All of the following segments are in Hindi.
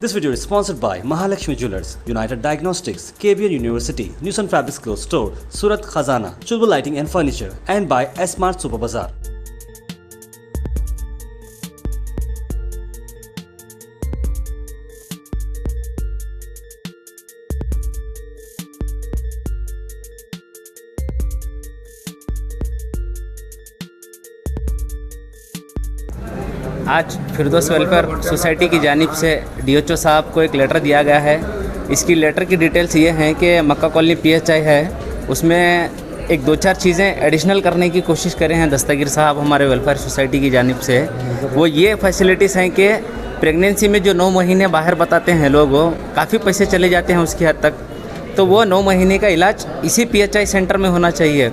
This video is sponsored by Mahalakshmi Jewelers, United Diagnostics, KBR University, Nusan Fabrics Clothes Store, Surat Khazana, Chulbul Lighting and Furniture, and by S-Mart Super Bazaar. आज फिरदौस वेलफेयर सोसाइटी की जानिब से डीएचओ साहब को एक लेटर दिया गया है। इसकी लेटर की डिटेल्स ये हैं कि मक्का कॉलोनी पीएचआई है, उसमें एक दो चार चीज़ें एडिशनल करने की कोशिश करे हैं दस्तगीर साहब हमारे वेलफेयर सोसाइटी की जानिब से। वो ये फैसिलिटीज़ हैं कि प्रेगनेंसी में जो 9 महीने बाहर बताते हैं लोग, काफ़ी पैसे चले जाते हैं उसकी हद तक, तो वो 9 महीने का इलाज इसी पीएचआई सेंटर में होना चाहिए।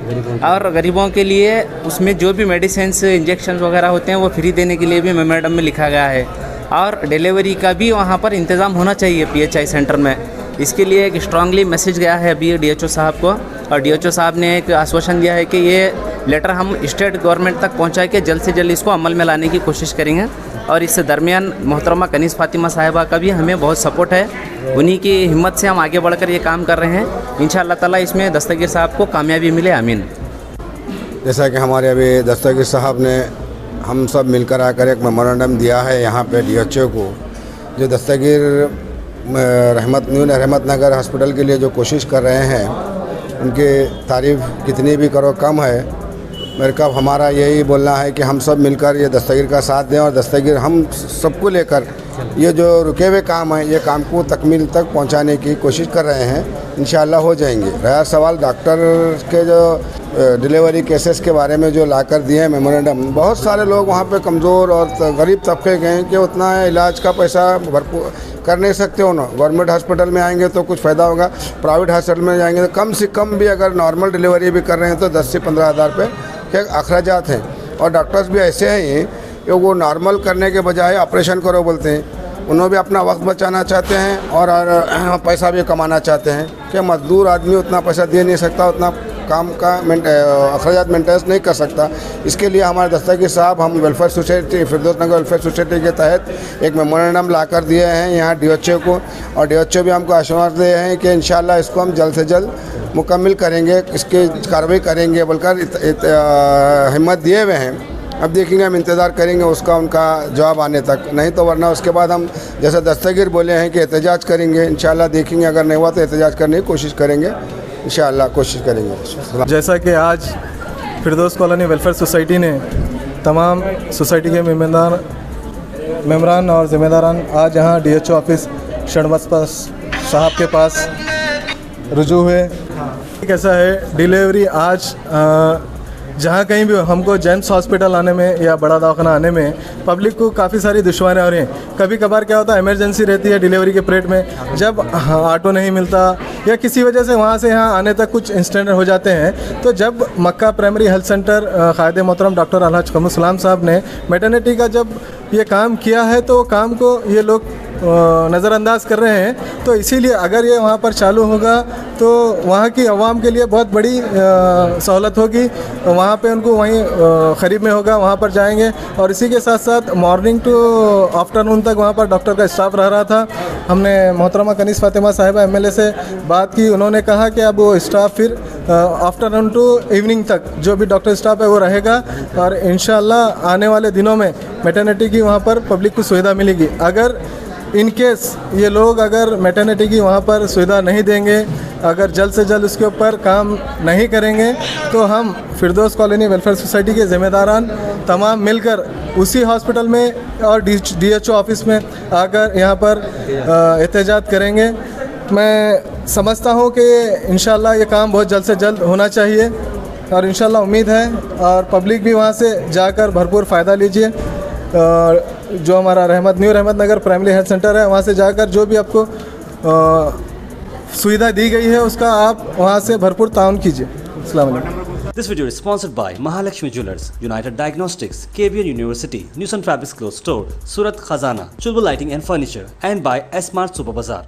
और गरीबों के लिए उसमें जो भी मेडिसिन्स इंजेक्शन वगैरह होते हैं वो फ्री देने के लिए भी मेमोरेंडम में लिखा गया है। और डिलीवरी का भी वहाँ पर इंतज़ाम होना चाहिए पीएचआई सेंटर में। इसके लिए एक स्ट्रांगली मैसेज गया है अभी डीएचओ साहब को, और डीएचओ साहब ने एक आश्वासन दिया है कि ये लेटर हम स्टेट गवर्नमेंट तक पहुँचा के जल्द से जल्द इसको अमल में लाने की कोशिश करेंगे। और इस दरमियान मोहतरमा कनीज़ फ़ातिमा साहिबा का भी हमें बहुत सपोर्ट है, उन्हीं की हिम्मत से हम आगे बढ़कर ये काम कर रहे हैं। इंशाअल्लाह ताला इसमें दस्तगीर साहब को कामयाबी मिले, आमीन। जैसा कि हमारे अभी दस्तगीर साहब ने हम सब मिलकर आकर एक मेमोरेंडम दिया है यहाँ पे डीएचओ को, जो दस्तगीर रहमत नगर हॉस्पिटल के लिए जो कोशिश कर रहे हैं, उनकी तारीफ़ कितनी भी करो कम है। मेरे का हमारा यही बोलना है कि हम सब मिलकर ये दस्तगीर का साथ दें, और दस्तगीर हम सबको लेकर ये जो रुके हुए काम है, ये काम को तकमील तक पहुंचाने की कोशिश कर रहे हैं। इंशाअल्लाह हो जाएंगे। रहा सवाल डॉक्टर के जो डिलीवरी केसेस के बारे में जो लाकर दिए हैं मेमोरेंडम, बहुत सारे लोग वहाँ पे कमज़ोर और गरीब तबके के हैं कि उतना इलाज का पैसा भरपूर कर नहीं सकते हो ना। गवर्नमेंट हॉस्पिटल में आएंगे तो कुछ फ़ायदा होगा, प्राइवेट हॉस्पिटल में जाएंगे तो कम से कम भी अगर नॉर्मल डिलीवरी भी कर रहे हैं तो 10 से 15 हज़ार रुपये के अखराजात हैं। और डॉक्टर्स भी ऐसे हैं कि वो नॉर्मल करने के बजाय ऑपरेशन करो बोलते हैं। उन्होंने भी अपना वक्त बचाना चाहते हैं और पैसा भी कमाना चाहते हैं कि मजदूर आदमी उतना पैसा दे नहीं सकता, उतना काम का अखराजात मेंटेनेंस नहीं कर सकता। इसके लिए हमारे दस्तगीर साहब हम वेलफेयर सोसाइटी, फिरदौस नगर वेलफेयर सोसाइटी के तहत एक मेमोरेंडम ला कर दिए हैं यहाँ डीएचओ को, और डीएचओ भी हमको आश्वासन दिए हैं कि इंशाल्लाह इसको हम जल्द से जल्द मुकम्मल करेंगे, इसकी कार्रवाई करेंगे बोलकर हिम्मत दिए हुए हैं। अब देखेंगे, हम इंतज़ार करेंगे उसका, उनका जवाब आने तक, नहीं तो वरना उसके बाद हम जैसे दस्तगीर बोले हैं कि एहतजाज करेंगे। इंशाल्लाह देखेंगे, अगर नहीं हुआ तो एहतजाज करने की कोशिश करेंगे, इंशाल्लाह कोशिश करेंगे। जैसा कि आज फिरदौस कॉलोनी वेलफेयर सोसाइटी ने तमाम सोसाइटी के मेम्बरान और ज़िम्मेदारान आज यहाँ डीएचओ ऑफिस शरणबख्श साहब के पास रुजू हुए। कैसा है, डिलीवरी आज जहाँ कहीं भी हमको जेम्स हॉस्पिटल आने में या बड़ा दवाखाना आने में पब्लिक को काफ़ी सारी दुश्वारियाँ हो रही हैं। कभी कभार क्या होता है, इमरजेंसी रहती है डिलीवरी के पीरियड में, जब ऑटो नहीं मिलता या किसी वजह से वहाँ से यहाँ आने तक कुछ इंसिडेंट हो जाते हैं। तो जब मक्का प्राइमरी हेल्थ सेंटर क़ायदे मोहतरम डॉक्टर अलहाज कमरुल साहब ने मैटरनिटी का जब ये काम किया है, तो काम को ये लोग नज़रअंदाज कर रहे हैं। तो इसीलिए अगर ये वहाँ पर चालू होगा तो वहाँ की आवाम के लिए बहुत बड़ी सहूलत होगी। वहाँ पे उनको वहीं करीब में होगा, वहाँ पर जाएंगे। और इसी के साथ साथ मॉर्निंग टू आफ्टरनून तक वहाँ पर डॉक्टर का स्टाफ रह रहा था। हमने मोहतरमा कनीज़ फ़ातिमा साहिबा एमएलए से बात की, उन्होंने कहा कि अब वो स्टाफ फिर आफ्टरनून टू इवनिंग तक जो भी डॉक्टर स्टाफ है वो रहेगा, और इंशाअल्लाह आने वाले दिनों में मैटरनिटी की वहाँ पर पब्लिक को सुविधा मिलेगी। अगर इन केस ये लोग अगर मैटरनिटी की वहाँ पर सुविधा नहीं देंगे, अगर जल्द से जल्द उसके ऊपर काम नहीं करेंगे, तो हम फिरदौस कॉलोनी वेलफेयर सोसाइटी के ज़िम्मेदारान तमाम मिलकर उसी हॉस्पिटल में और डीएचओ ऑफिस में आकर यहाँ पर एहतजाज करेंगे। मैं समझता हूँ कि इंशाअल्लाह ये काम बहुत जल्द से जल्द होना चाहिए, और इंशाअल्लाह उम्मीद है और पब्लिक भी वहाँ से जाकर भरपूर फ़ायदा लीजिए। जो हमारा न्यू रहमत नगर प्राइमरी हेल्थ सेंटर है, वहाँ से जाकर जो भी आपको सुविधा दी गई है उसका आप वहाँ से भरपूर ताउन कीजिए। अस्सलाम वालेकुम। This video is sponsored by Mahalakshmi Jewelers, United Diagnostics, KBR University, Nusan Fabrics Clothes Store, Surat Khazana, Chulbul Lighting and Furniture, and by S-Mart Super Bazaar.